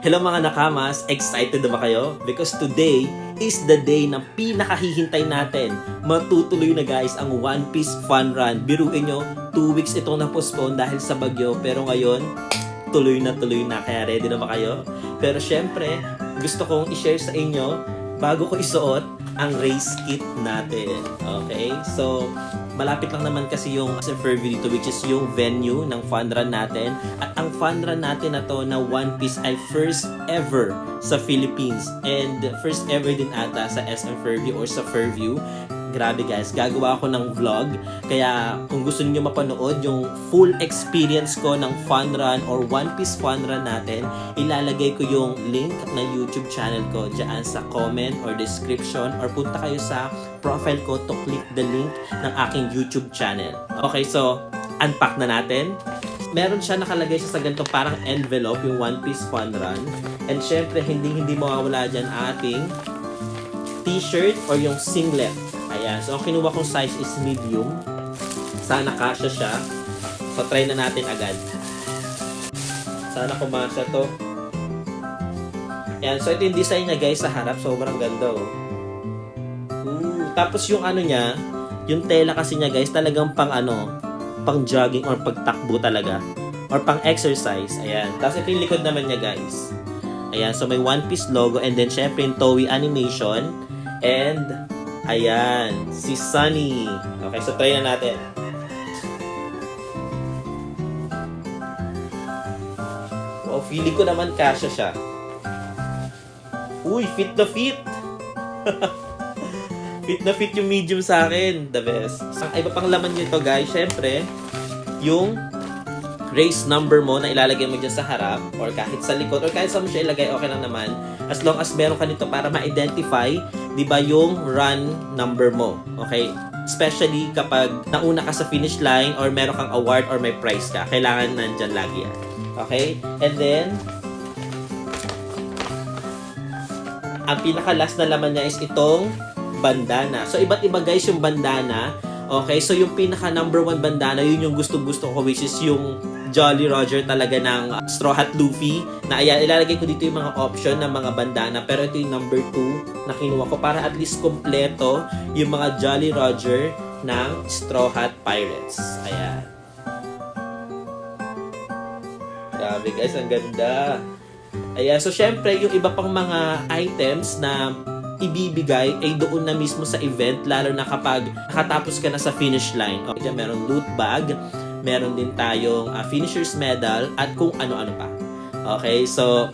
Hello mga nakamas, excited na ba kayo? Because today is the day na pinakahihintay natin. Matutuloy na guys ang One Piece Fun Run. Biruin nyo, 2 weeks itong na-postpone dahil sa bagyo. Pero ngayon, tuloy na. Kaya ready na ba kayo? Pero syempre, gusto kong i-share sa inyo bago ko isuot ang race kit natin. Okay? So, malapit lang naman kasi yung sa Fairview dito, which is yung venue ng fun run natin. At ang fun run natin na to na One Piece ay first ever sa Philippines. And first ever din ata sa SM Fairview or sa Fairview. Grabe guys, gagawa ako ng vlog. Kaya kung gusto niyo mapanood yung full experience ko ng fun run or One Piece fun run natin, ilalagay ko yung link na YouTube channel ko dyan sa comment or description, or punta kayo sa profile ko to click the link ng aking YouTube channel. Okay, so unpack na natin. Meron siya nakalagay siya sa ganito parang envelope, yung One Piece fun run. And syempre, hindi mawawala dyan ating t-shirt or yung singlet. Ayan. So, ang kinuha kong size is medium. Sana kasya siya. So, try na natin agad. Sana kumasya to. Ayan. So, ito yung design niya guys sa harap. Sobrang ganda oh. Tapos yung ano niya, yung tela kasi niya guys, talagang pang jogging or pagtakbo talaga. Or pang exercise. Ayan. Tapos ito yung likod naman niya guys. Ayan. So, may One Piece logo. And then, syempre, yung Toei animation. And ayan, si Sunny. Okay, so try na natin. Oh, feeling ko naman kasya siya. Uy, fit na fit. Fit na fit yung medium sa akin. The best. Ang iba pang laman nito guys, syempre, yung race number mo na ilalagay mo dyan sa harap or kahit sa likod or kahit saan mo siya ilagay, okay lang naman. As long as meron ka nito para ma-identify, di ba, yung run number mo. Okay? Especially kapag nauna ka sa finish line or meron kang award or may prize ka. Kailangan nandyan lagi yan. Okay? And then, ang pinaka-last na laman niya is itong bandana. So, iba't iba guys yung bandana. Okay? So, yung pinaka number 1 bandana, yun yung gusto-gusto ko, which is yung Jolly Roger talaga ng Straw Hat Luffy. Na ayan, ilalagay ko dito yung mga option ng mga bandana. Pero ito yung number 2 na kinuha ko para at least kompleto yung mga Jolly Roger ng Straw Hat Pirates. Ayan. Grabe guys, ang ganda. Ayan, so syempre, yung iba pang mga items na ibibigay ay doon na mismo sa event, lalo na kapag nakatapos ka na sa finish line. Okay, dyan meron loot bag, meron din tayong finisher's medal, at kung ano-ano pa. Okay, so